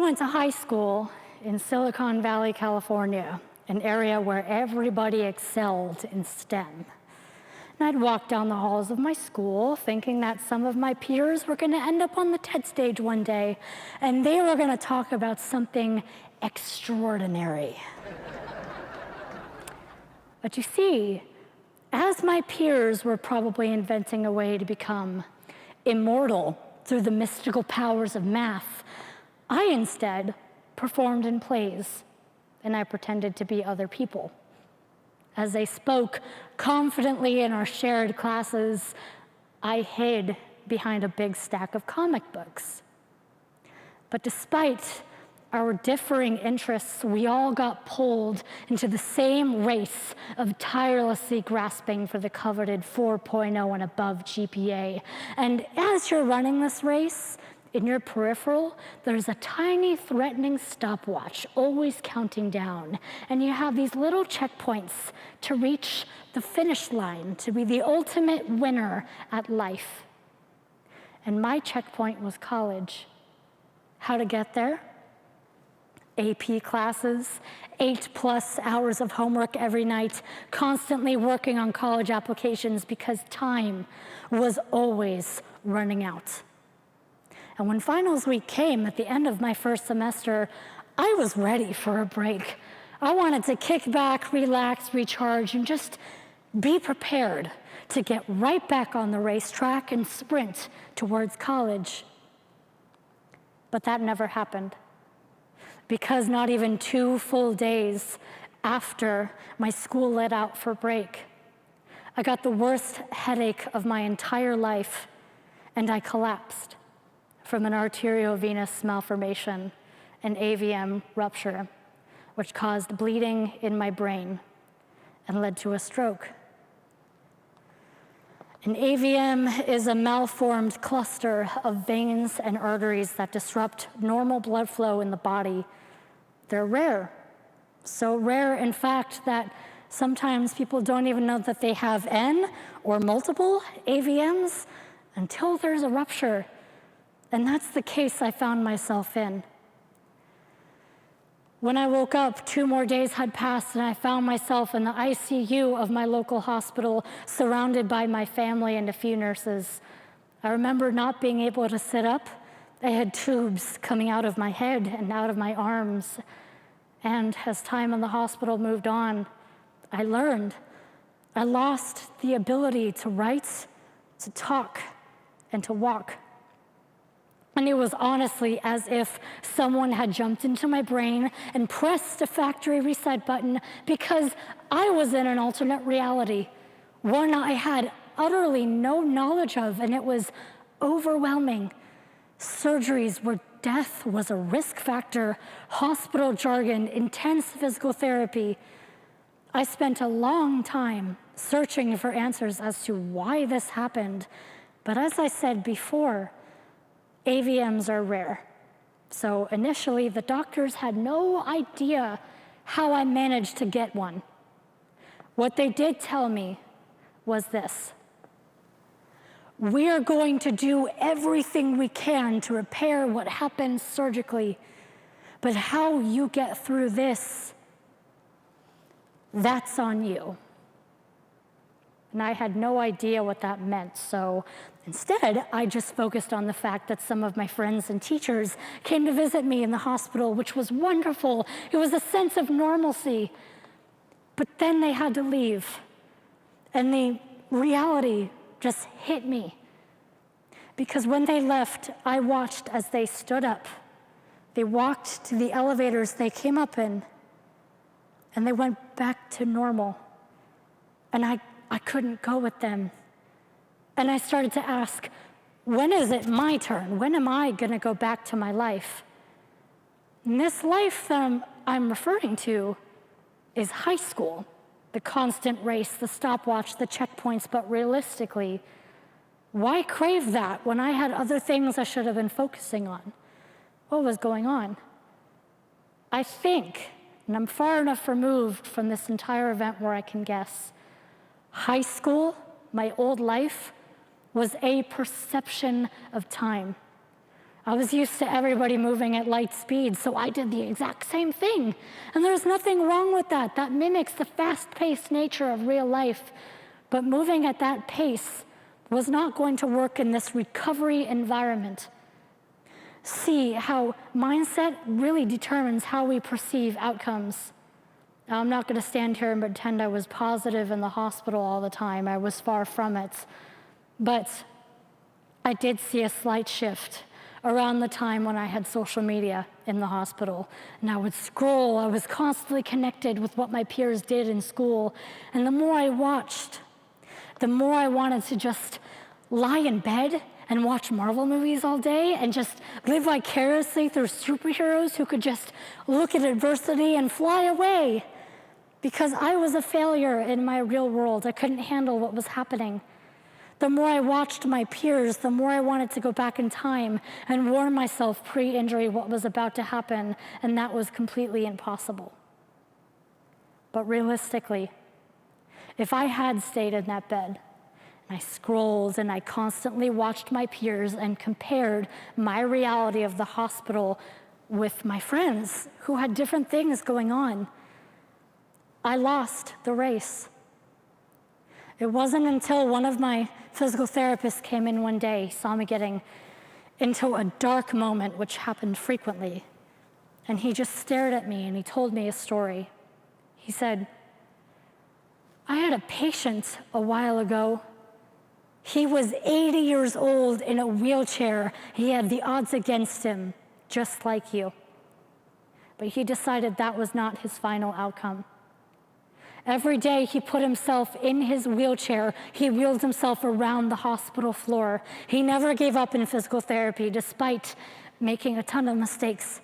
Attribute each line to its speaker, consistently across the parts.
Speaker 1: went to high school in Silicon Valley, California, an area where everybody excelled in STEM. And I'd walk down the halls of my school thinking that some of my peers were going to end up on the TED stage one day, and they were going to talk about something extraordinary. But you see, as my peers were probably inventing a way to become immortal through the mystical powers of math, I instead performed in plays, and I pretended to be other people. As they spoke confidently in our shared classes, I hid behind a big stack of comic books. But despite our differing interests, we all got pulled into the same race of tirelessly grasping for the coveted 4.0 and above GPA. And as you're running this race, in your peripheral, there's a tiny threatening stopwatch always counting down. And you have these little checkpoints to reach the finish line, to be the ultimate winner at life. And my checkpoint was college. How to get there? AP classes, 8+ hours of homework every night, constantly working on college applications because time was always running out. And when finals week came at the end of my first semester, I was ready for a break. I wanted to kick back, relax, recharge, and just be prepared to get right back on the racetrack and sprint towards college. But that never happened, because not even 2 full days after my school let out for break, I got the worst headache of my entire life, and I collapsed from an arteriovenous malformation, an AVM rupture, which caused bleeding in my brain and led to a stroke. An AVM is a malformed cluster of veins and arteries that disrupt normal blood flow in the body. They're rare. So rare, in fact, that sometimes people don't even know that they have N or multiple AVMs until there's a rupture. And that's the case I found myself in. When I woke up, 2 more days had passed, and I found myself in the ICU of my local hospital, surrounded by my family and a few nurses. I remember not being able to sit up. I had tubes coming out of my head and out of my arms. And as time in the hospital moved on, I learned. I lost the ability to write, to talk, and to walk. And it was honestly as if someone had jumped into my brain and pressed a factory reset button, because I was in an alternate reality, one I had utterly no knowledge of, and it was overwhelming. Surgeries where death was a risk factor, hospital jargon, intense physical therapy. I spent a long time searching for answers as to why this happened. But as I said before, AVMs are rare. So initially, the doctors had no idea how I managed to get one. What they did tell me was this: we are going to do everything we can to repair what happened surgically, but how you get through this, that's on you. And I had no idea what that meant, so instead, I just focused on the fact that some of my friends and teachers came to visit me in the hospital, which was wonderful. It was a sense of normalcy. But then they had to leave, and the reality just hit me. Because when they left, I watched as they stood up. They walked to the elevators they came up in, and they went back to normal. And I couldn't go with them. And I started to ask, when is it my turn? When am I going to go back to my life? And this life that I'm referring to is high school, the constant race, the stopwatch, the checkpoints. But realistically, why crave that when I had other things I should have been focusing on? What was going on? I think, and I'm far enough removed from this entire event where I can guess, high school, my old life, was a perception of time. I was used to everybody moving at light speed, so I did the exact same thing. And there's nothing wrong with that. That mimics the fast-paced nature of real life. But moving at that pace was not going to work in this recovery environment. See how mindset really determines how we perceive outcomes. Now, I'm not going to stand here and pretend I was positive in the hospital all the time. I was far from it. But I did see a slight shift around the time when I had social media in the hospital. And I would scroll. I was constantly connected with what my peers did in school. And the more I watched, the more I wanted to just lie in bed and watch Marvel movies all day and just live vicariously through superheroes who could just look at adversity and fly away. Because I was a failure in my real world. I couldn't handle what was happening. The more I watched my peers, the more I wanted to go back in time and warn myself pre-injury what was about to happen, and that was completely impossible. But realistically, if I had stayed in that bed, and I scrolled and I constantly watched my peers and compared my reality of the hospital with my friends who had different things going on, I lost the race. It wasn't until one of my physical therapists came in one day, saw me getting into a dark moment, which happened frequently, and he just stared at me and he told me a story. He said, I had a patient a while ago. He was 80 years old in a wheelchair. He had the odds against him, just like you. But he decided that was not his final outcome. Every day he put himself in his wheelchair. He wheeled himself around the hospital floor. He never gave up in physical therapy despite making a ton of mistakes.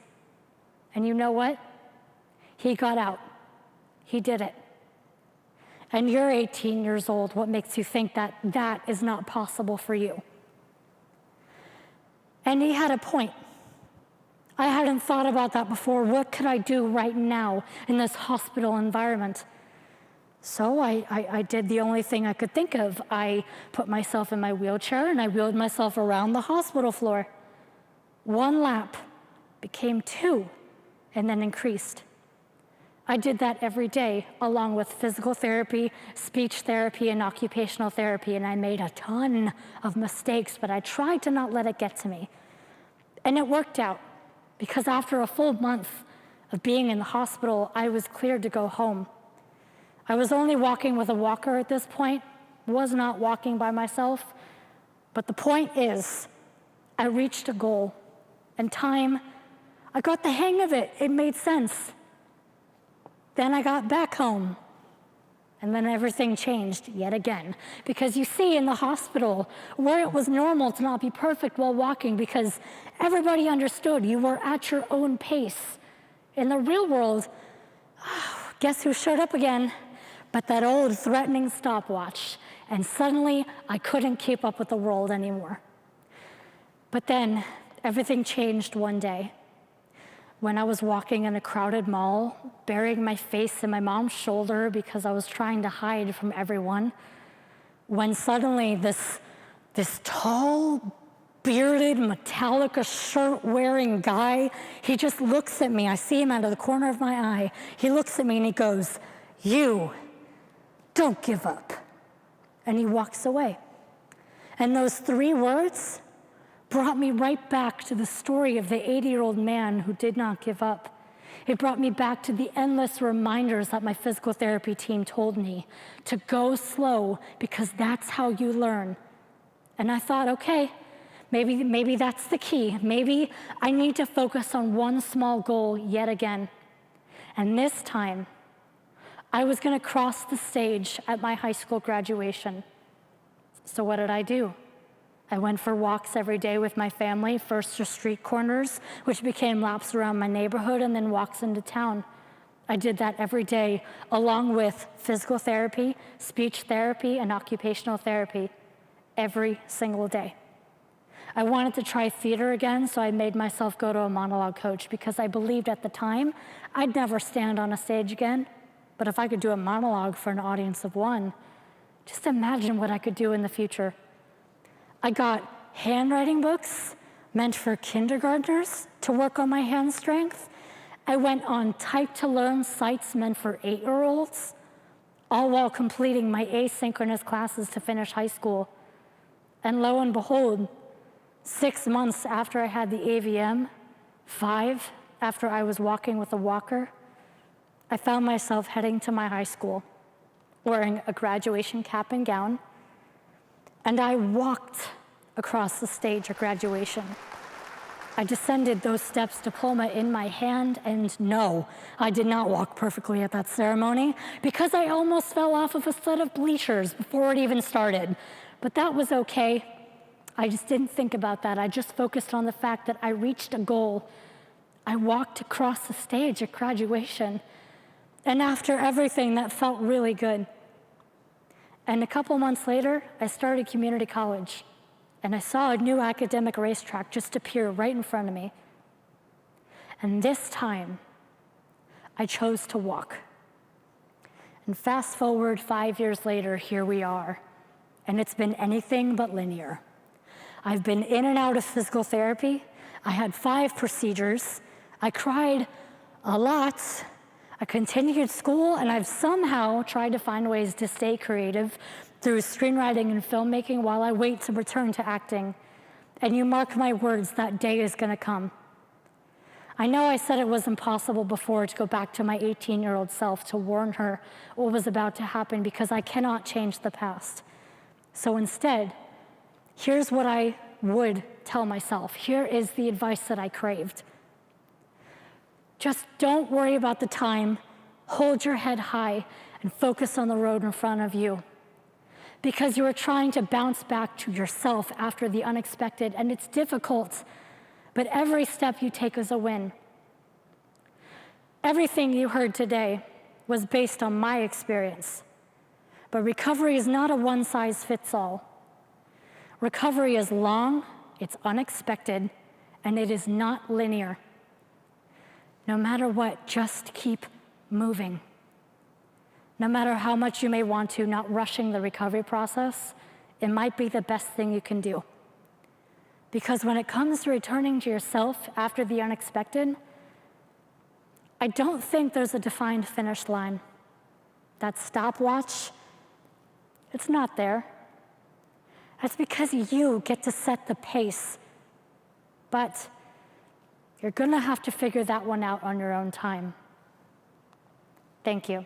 Speaker 1: And you know what? He got out. He did it. And you're 18 years old. What makes you think that that is not possible for you? And he had a point. I hadn't thought about that before. What could I do right now in this hospital environment? So I did the only thing I could think of. I put myself in my wheelchair and I wheeled myself around the hospital floor. 1 lap became 2 and then increased. I did that every day along with physical therapy, speech therapy, and occupational therapy, and I made a ton of mistakes, but I tried to not let it get to me. And it worked out because after a full month of being in the hospital, I was cleared to go home. I was only walking with a walker at this point, was not walking by myself. But the point is, I reached a goal. And time, I got the hang of it. It made sense. Then I got back home. And then everything changed yet again. Because you see, in the hospital, where it was normal to not be perfect while walking because everybody understood you were at your own pace. In the real world, guess who showed up again? But that old threatening stopwatch. And suddenly, I couldn't keep up with the world anymore. But then, everything changed one day. When I was walking in a crowded mall, burying my face in my mom's shoulder because I was trying to hide from everyone, when suddenly this tall, bearded, Metallica shirt-wearing guy, he just looks at me. I see him out of the corner of my eye. He looks at me and he goes, "You, don't give up." And he walks away. And those 3 words brought me right back to the story of the 80-year-old man who did not give up. It brought me back to the endless reminders that my physical therapy team told me to go slow because that's how you learn. And I thought, okay, maybe that's the key. Maybe I need to focus on one small goal yet again. And this time, I was going to cross the stage at my high school graduation. So what did I do? I went for walks every day with my family, first to street corners, which became laps around my neighborhood, and then walks into town. I did that every day, along with physical therapy, speech therapy, and occupational therapy, every single day. I wanted to try theater again, so I made myself go to a monologue coach because I believed at the time I'd never stand on a stage again. But if I could do a monologue for an audience of 1, just imagine what I could do in the future. I got handwriting books, meant for kindergartners to work on my hand strength. I went on type-to-learn sites meant for 8-year-olds, all while completing my asynchronous classes to finish high school. And lo and behold, 6 months after I had the AVM, 5 after I was walking with a walker, I found myself heading to my high school, wearing a graduation cap and gown, and I walked across the stage at graduation. I descended those steps, diploma in my hand, and no, I did not walk perfectly at that ceremony because I almost fell off of a set of bleachers before it even started. But that was okay. I just didn't think about that. I just focused on the fact that I reached a goal. I walked across the stage at graduation, and after everything, that felt really good. And a couple months later, I started community college. And I saw a new academic racetrack just appear right in front of me. And this time, I chose to walk. And fast forward 5 years later, here we are. And it's been anything but linear. I've been in and out of physical therapy. I had 5 procedures. I cried a lot. I continued school, and I've somehow tried to find ways to stay creative through screenwriting and filmmaking while I wait to return to acting. And you mark my words, that day is gonna come. I know I said it was impossible before to go back to my 18-year-old self to warn her what was about to happen because I cannot change the past. So instead, here's what I would tell myself. Here is the advice that I craved. Just don't worry about the time, hold your head high, and focus on the road in front of you. Because you are trying to bounce back to yourself after the unexpected, and it's difficult, but every step you take is a win. Everything you heard today was based on my experience, but recovery is not a one-size-fits-all. Recovery is long, it's unexpected, and it is not linear. No matter what, just keep moving. No matter how much you may want to, not rushing the recovery process, it might be the best thing you can do. Because when it comes to returning to yourself after the unexpected, I don't think there's a defined finish line. That stopwatch, it's not there. That's because you get to set the pace. But you're gonna have to figure that one out on your own time. Thank you.